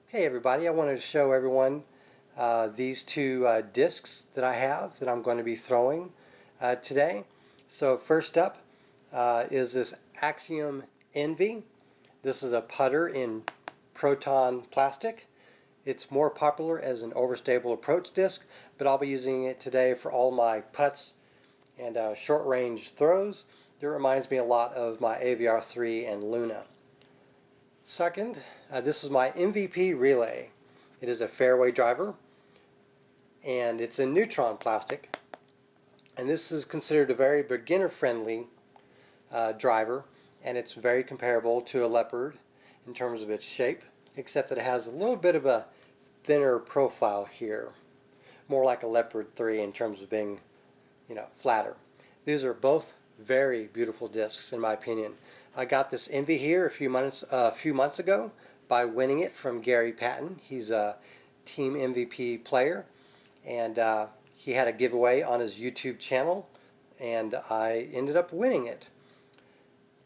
Hey everybody, I wanted to show everyone these two discs that I have that I'm going to be throwing today. So first up is this Axiom Envy. This is a putter in Proton plastic. It's more popular as an overstable approach disc, but I'll be using it today for all my putts and short range throws. It reminds me a lot of my AVR3 and Luna. Second, this is my MVP Relay. It is a fairway driver, and it's in Neutron plastic. And this is considered a very beginner-friendly driver, and it's very comparable to a Leopard in terms of its shape, except that it has a little bit of a thinner profile here, more like a Leopard 3 in terms of being, flatter. These are both very beautiful discs in my opinion. I got this Envy here a few months ago by winning it from Garry Patton. He's a team MVP player, and he had a giveaway on his YouTube channel, and I ended up winning it.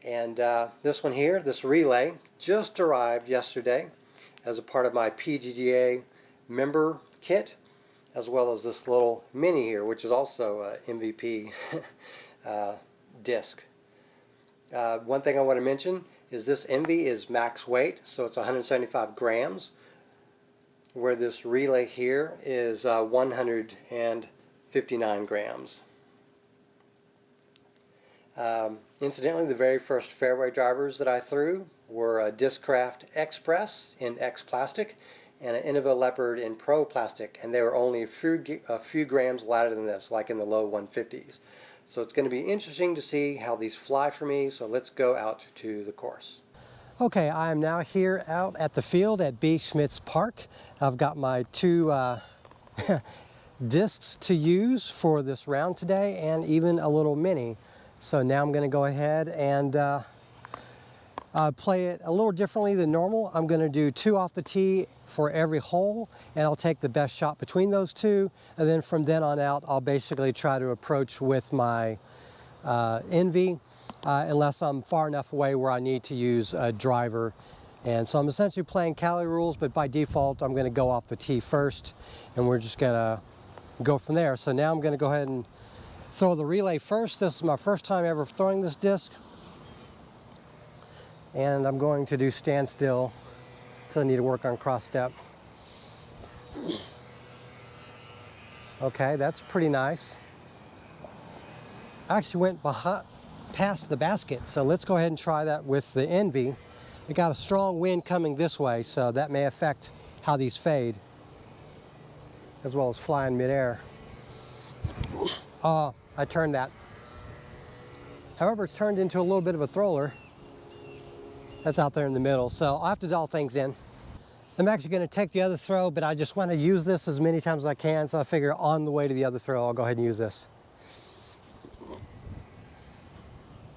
And this one here, this relay, just arrived yesterday as a part of my PDGA member kit, as well as this little mini here, which is also MVP disc. One thing I want to mention is this Envy is max weight, so it's 175 grams, where this relay here is 159 grams. Incidentally, the very first fairway drivers that I threw were a Discraft Express in X plastic and an Innova Leopard in Pro plastic, and they were only a few grams lighter than this, like in the low 150s. So it's going to be interesting to see how these fly for me, so let's go out to the course. Okay, I am now here out at the field at B. Schmitz Park. I've got my two discs to use for this round today, and even a little mini. So now I'm going to go ahead and play it a little differently than normal. I'm going to do 2 off the tee for every hole, and I'll take the best shot between those 2, and then from then on out I'll basically try to approach with my Envy unless I'm far enough away where I need to use a driver. And so I'm essentially playing Cali rules, but by default I'm going to go off the tee first, and we're just going to go from there. So now I'm going to go ahead and throw the relay first. This is my first time ever throwing this disc, and I'm going to do standstill because I need to work on cross step. Okay, that's pretty nice. I actually went past the basket, so let's go ahead and try that with the Envy. We got a strong wind coming this way, so that may affect how these fade, as well as fly in midair. Oh, I turned that. However, it's turned into a little bit of a thrower. That's out there in the middle, so I'll have to dial things in. I'm actually going to take the other throw, but I just want to use this as many times as I can, so I figure on the way to the other throw I'll go ahead and use this.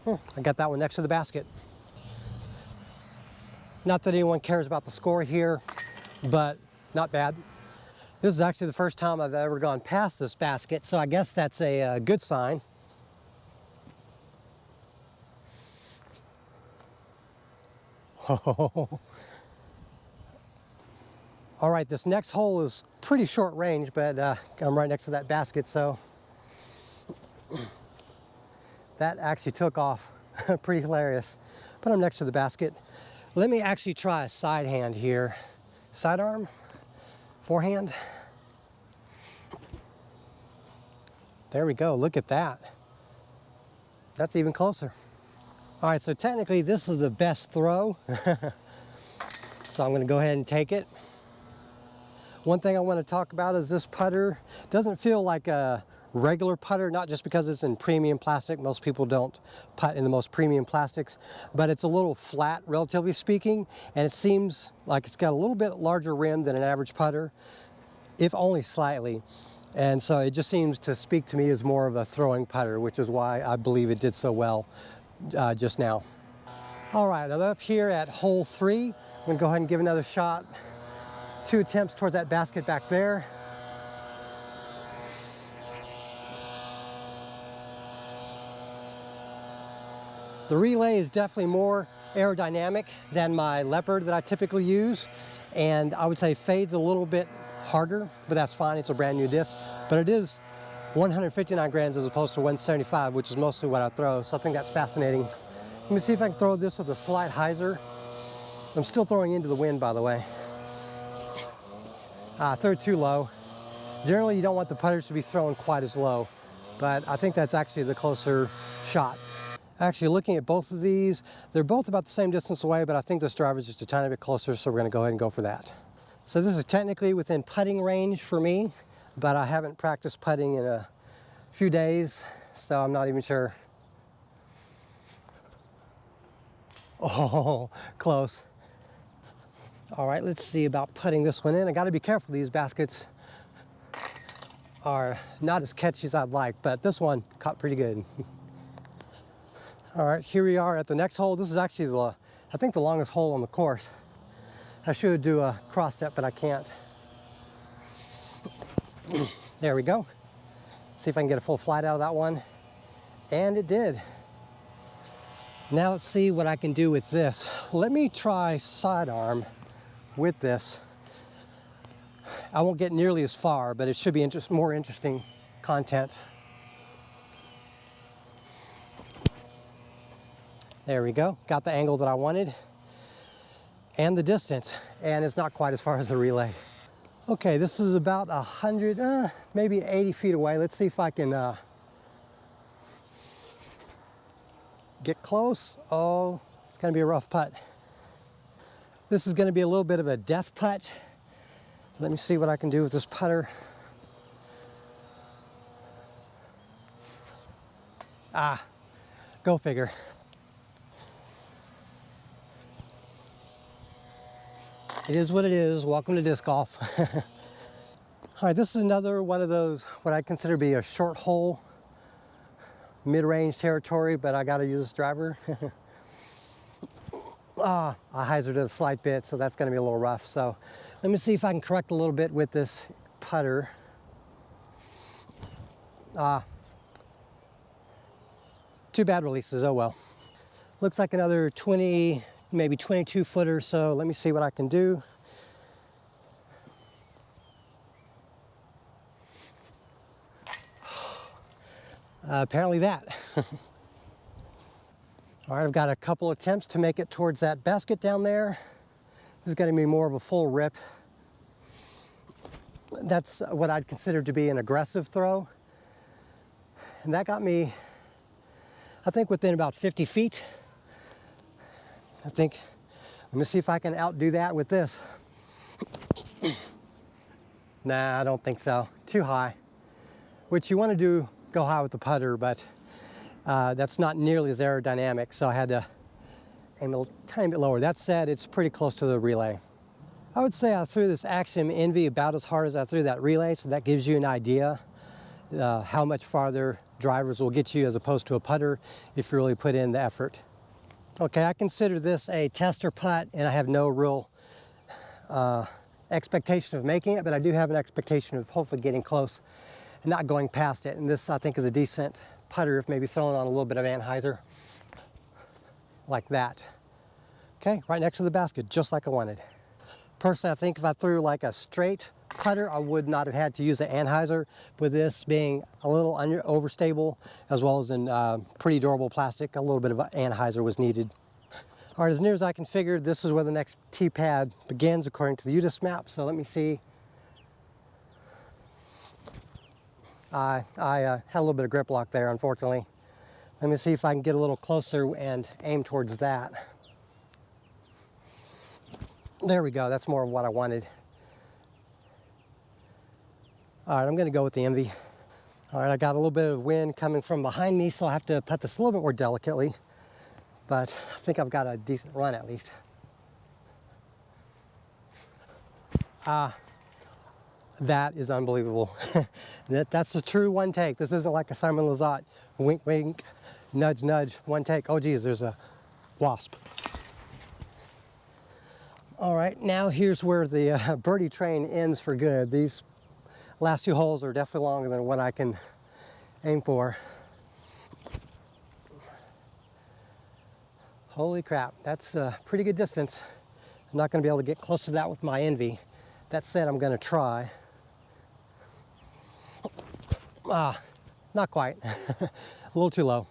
I got that one next to the basket. Not that anyone cares about the score here, but not bad. This is actually the first time I've ever gone past this basket, so I guess that's a good sign. All right, this next hole is pretty short range, but I'm right next to that basket, so that actually took off. Pretty hilarious. But I'm next to the basket. Let me actually try a side hand here. Sidearm, forehand. There we go, look at that. That's even closer. All right, so technically this is the best throw. So I'm gonna go ahead and take it. One thing I want to talk about is this putter doesn't feel like a regular putter, not just because it's in premium plastic. Most people don't putt in the most premium plastics, but it's a little flat, relatively speaking, and it seems like it's got a little bit larger rim than an average putter, if only slightly. And so it just seems to speak to me as more of a throwing putter, which is why I believe it did so well just now. All right, I'm up here at hole 3. I'm gonna go ahead and give another shot. 2 attempts towards that basket back there. The relay is definitely more aerodynamic than my Leopard that I typically use, And I would say fade's a little bit harder, but that's fine. It's a brand new disc. But it is 159 grams as opposed to 175, which is mostly what I throw. So I think that's fascinating. Let me see if I can throw this with a slight hyzer. I'm still throwing into the wind, by the way. Throw it too low. Generally, you don't want the putters to be thrown quite as low, but I think that's actually the closer shot. Actually, looking at both of these, they're both about the same distance away, but I think this driver is just a tiny bit closer, so we're going to go ahead and go for that. So this is technically within putting range for me, but I haven't practiced putting in a few days, so I'm not even sure. Oh, close. All right, let's see about putting this one in. I got to be careful. These baskets are not as catchy as I'd like, but this one caught pretty good. All right, here we are at the next hole. This is actually I think the longest hole on the course. I should do a cross step, but I can't. There we go. See if I can get a full flight out of that one. And it did. Now let's see what I can do with this. Let me try sidearm with this. I won't get nearly as far, but it should be more interesting content. There we go. Got the angle that I wanted and the distance, and it's not quite as far as the relay. Okay, this is about 100, maybe 80 feet away. Let's see if I can get close. Oh, it's gonna be a rough putt. This is gonna be a little bit of a death putt. Let me see what I can do with this putter. Go figure. It is what it is. Welcome to disc golf. All right, this is another one of those, what I consider to be a short hole, mid-range territory, but I got to use this driver. I hyzered it a slight bit, so that's going to be a little rough. So let me see if I can correct a little bit with this putter. Two bad releases, oh well. Looks like another 20, maybe 22 footer, so let me see what I can do. Apparently that. All right, I've got a couple attempts to make it towards that basket down there. This is going to be more of a full rip. That's what I'd consider to be an aggressive throw. And that got me, I think, within about 50 feet. Let me see if I can outdo that with this. Nah, I don't think so. Too high. Which you want to do, go high with the putter, but that's not nearly as aerodynamic, so I had to aim a tiny bit lower. That said, it's pretty close to the relay. I would say I threw this Axiom Envy about as hard as I threw that relay, so that gives you an idea how much farther drivers will get you as opposed to a putter if you really put in the effort. Okay, I consider this a tester putt, and I have no real expectation of making it, but I do have an expectation of hopefully getting close and not going past it. And this, I think, is a decent putter if maybe throwing on a little bit of anhyzer like that. Okay, right next to the basket, just like I wanted. Personally, I think if I threw like a straight putter, I would not have had to use the anhyzer. With this being a little overstable, as well as in pretty durable plastic, a little bit of anhyzer was needed. All right, as near as I can figure, this is where the next tee pad begins according to the UDIS map. So let me see. I had a little bit of grip lock there, unfortunately. Let me see if I can get a little closer and aim towards that. There we go, that's more of what I wanted. All right, I'm gonna go with the Envy. All right, I got a little bit of wind coming from behind me, so I have to putt this a little bit more delicately, but I think I've got a decent run at least. That is unbelievable. That's a true one take. This isn't like a Simon Lizotte, wink, wink, nudge, nudge, one take. Oh geez, there's a wasp. All right, now here's where the birdie train ends for good. These last two holes are definitely longer than what I can aim for. Holy crap, that's a pretty good distance. I'm not going to be able to get close to that with my Envy. That said, I'm going to try. Not quite. A little too low.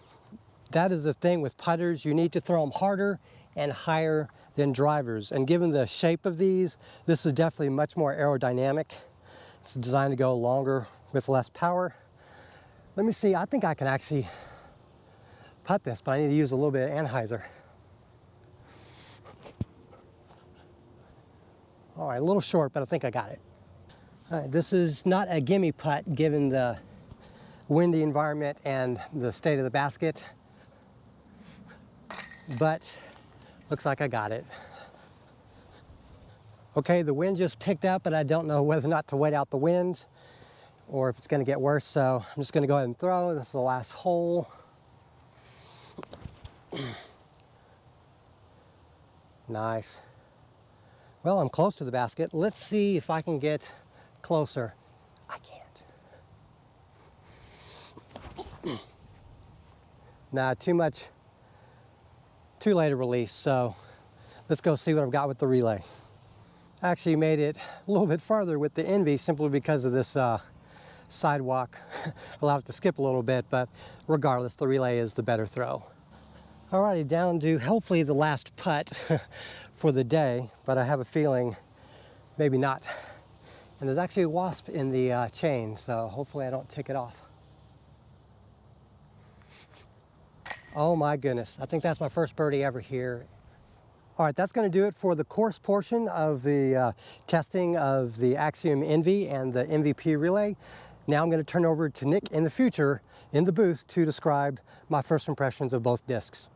That is the thing with putters. You need to throw them harder and higher than drivers. And given the shape of these, this is definitely much more aerodynamic. It's designed to go longer with less power. Let me see, I think I can actually putt this, but I need to use a little bit of anhyzer. All right, a little short, but I think I got it. All right, this is not a gimme putt given the windy environment and the state of the basket, but looks like I got it. Okay, the wind just picked up, but I don't know whether or not to wait out the wind or if it's going to get worse, so I'm just going to go ahead and throw. This is the last hole. Nice. Well, I'm close to the basket. Let's see if I can get closer. I can't. Nah, too much, too late to release, so let's go see what I've got with the relay. I actually made it a little bit farther with the Envy simply because of this sidewalk. Allowed it to skip a little bit, but regardless, the relay is the better throw. Alrighty, down to hopefully the last putt for the day, but I have a feeling maybe not. And there's actually a wasp in the chain, so hopefully I don't take it off. Oh my goodness, I think that's my first birdie ever here. All right, that's going to do it for the course portion of the testing of the Axiom Envy and the MVP Relay. Now I'm going to turn over to Nick in the future in the booth to describe my first impressions of both discs.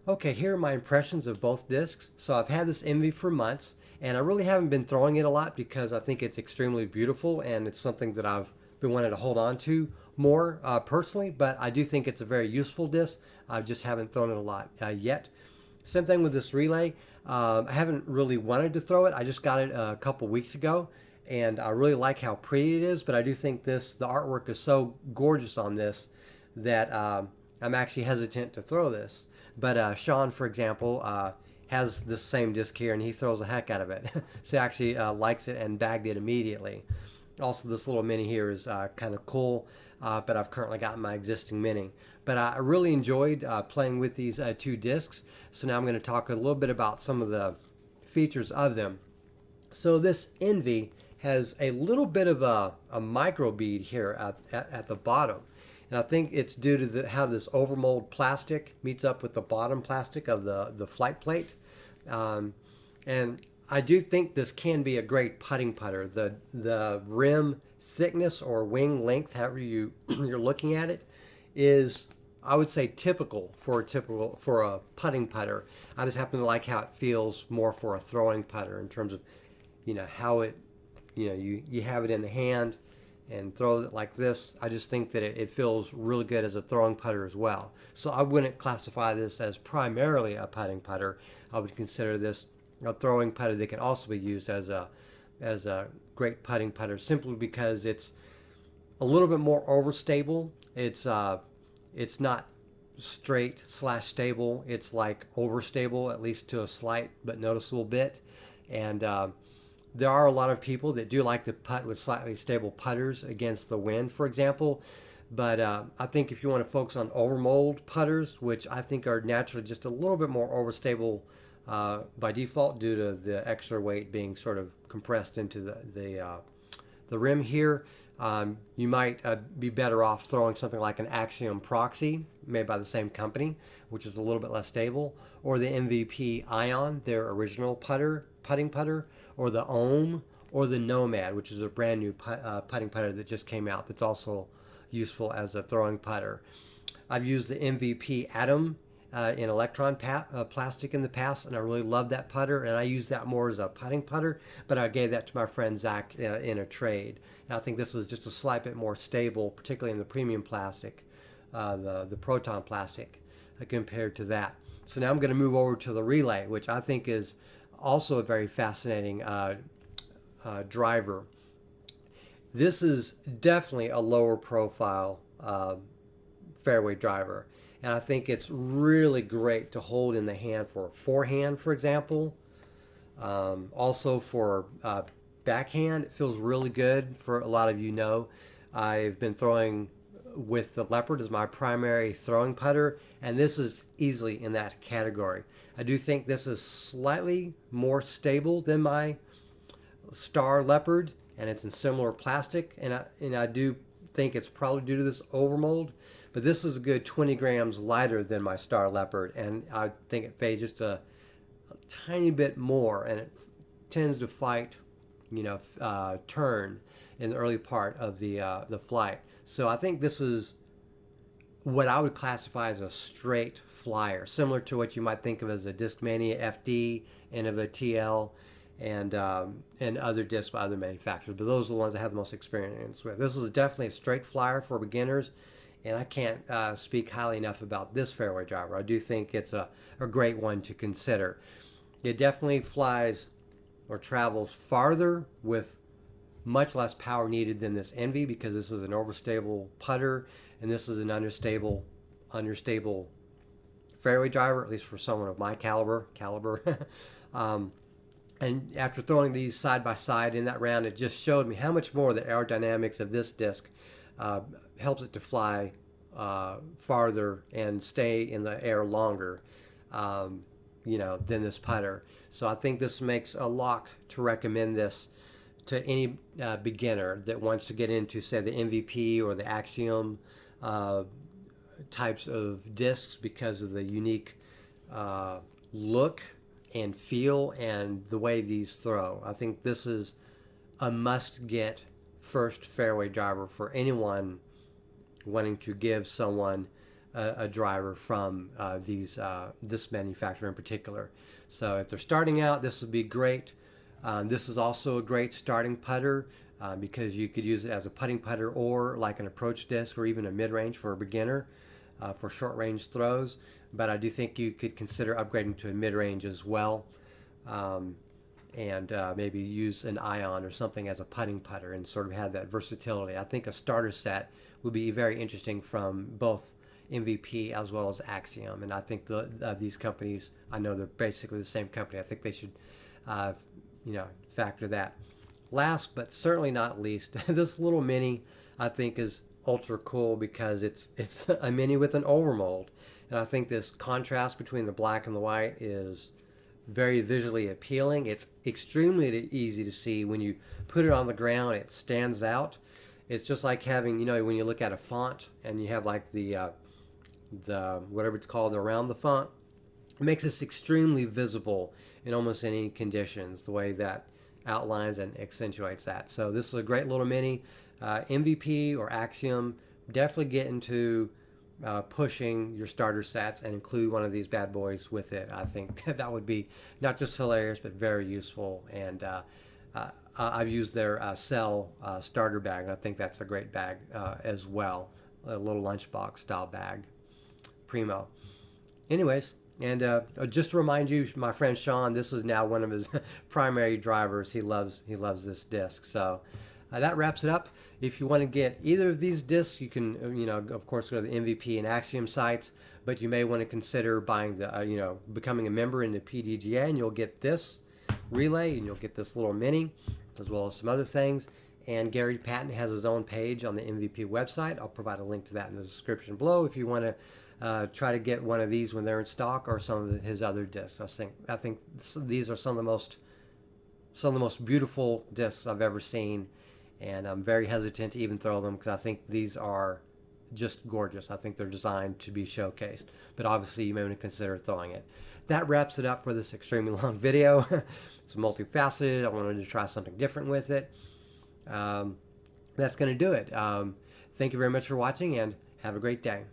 Okay, here are my impressions of both discs. So I've had this Envy for months, and I really haven't been throwing it a lot because I think it's extremely beautiful and it's something that I've been wanting to hold on to more personally, but I do think it's a very useful disc. I just haven't thrown it a lot yet. Same thing with this relay. I haven't really wanted to throw it. I just got it a couple weeks ago, and I really like how pretty it is, but I do think the artwork is so gorgeous on this that I'm actually hesitant to throw this. But Sean, for example, has the same disc here, and he throws the heck out of it. So he actually likes it and bagged it immediately. Also, this little mini here is kind of cool, but I've currently got my existing mini. But I really enjoyed playing with these two discs. So now I'm going to talk a little bit about some of the features of them. So this Envy has a little bit of a micro bead here at the bottom. And I think it's due to how this overmold plastic meets up with the bottom plastic of the flight plate. And I do think this can be a great putting putter. The rim thickness or wing length, however you're looking at it, is, I would say, typical for a putting putter. I just happen to like how it feels more for a throwing putter in terms of, how it, you have it in the hand and throw it like this. I just think that it feels really good as a throwing putter as well. So I wouldn't classify this as primarily a putting putter. I would consider this a throwing putter that can also be used as a great putting putter, simply because it's a little bit more overstable. It's not straight / stable. It's like overstable, at least to a slight but noticeable bit. And there are a lot of people that do like to putt with slightly stable putters against the wind, for example. But I think if you want to focus on overmold putters, which I think are naturally just a little bit more overstable by default due to the extra weight being sort of compressed into the rim here, you might be better off throwing something like an Axiom Proxy made by the same company, which is a little bit less stable, or the MVP Ion, their original putting putter, or the Ohm, or the Nomad, which is a brand new putting putter that just came out that's also useful as a throwing putter. I've used the MVP Atom in electron plastic in the past, and I really love that putter, and I use that more as a putting putter, but I gave that to my friend Zach in a trade. And I think this is just a slight bit more stable, particularly in the premium plastic, the Proton plastic, compared to that. So now I'm going to move over to the relay, which I think is also a very fascinating driver. This is definitely a lower profile fairway driver, and I think it's really great to hold in the hand for a forehand, for example. Also for backhand, it feels really good. For a lot of you know, I've been throwing with the Leopard as my primary throwing putter, and this is easily in that category. I do think this is slightly more stable than my Star Leopard, and it's in similar plastic, and I do think it's probably due to this overmold, but this is a good 20 grams lighter than my Star Leopard, and I think it weighs just a tiny bit more, and it tends to fight, turn in the early part of the flight. So I think this is what I would classify as a straight flyer, similar to what you might think of as a Discmania FD, Innova TL, and other discs by other manufacturers. But those are the ones I have the most experience with. This is definitely a straight flyer for beginners, and I can't speak highly enough about this fairway driver. I do think it's a great one to consider. It definitely flies or travels farther with much less power needed than this Envy, because this is an overstable putter and this is an understable fairway driver, at least for someone of my caliber. And after throwing these side by side in that round, it just showed me how much more the aerodynamics of this disc helps it to fly farther and stay in the air longer, than this putter. So I think this makes a lock to recommend this to any beginner that wants to get into, say, the MVP or the Axiom types of discs, because of the unique look and feel and the way these throw. I think this is a must-get first fairway driver for anyone wanting to give someone a driver from this manufacturer in particular. So if they're starting out, this would be great. This is also a great starting putter because you could use it as a putting putter or like an approach disc or even a mid-range for a beginner for short-range throws. But I do think you could consider upgrading to a mid-range as well, and maybe use an ion or something as a putting putter and sort of have that versatility. I think a starter set would be very interesting from both MVP as well as Axiom, and I think these companies, I know they're basically the same company. I think they should factor that. Last but certainly not least, this little mini I think is ultra cool because it's a mini with an overmold, and I think this contrast between the black and the white is very visually appealing. It's extremely easy to see when you put it on the ground. It stands out. It's just like having, when you look at a font and you have like the whatever it's called around the font, it makes this extremely visible in almost any conditions, the way that outlines and accentuates that. So this is a great little mini. MVP or Axiom, definitely get into pushing your starter sets and include one of these bad boys with it. I think that would be not just hilarious, but very useful. And I've used their Cell starter bag, and I think that's a great bag as well. A little lunchbox style bag. Primo. Anyways, and just to remind you, my friend Sean, this is now one of his primary drivers. He loves this disc. So that wraps it up. If you want to get either of these discs, you can, of course, go to the MVP and Axiom sites, but you may want to consider buying the, becoming a member in the PDGA, and you'll get this relay, and you'll get this little mini, as well as some other things. And Garry Patton has his own page on the MVP website. I'll provide a link to that in the description below if you want to try to get one of these when they're in stock, or some of his other discs. I think these are some of the most beautiful discs I've ever seen, and I'm very hesitant to even throw them because I think these are just gorgeous. I think they're designed to be showcased, but obviously you may want to consider throwing it. That wraps it up for this extremely long video. It's multifaceted. I wanted to try something different with it. That's going to do it. Thank you very much for watching, and have a great day.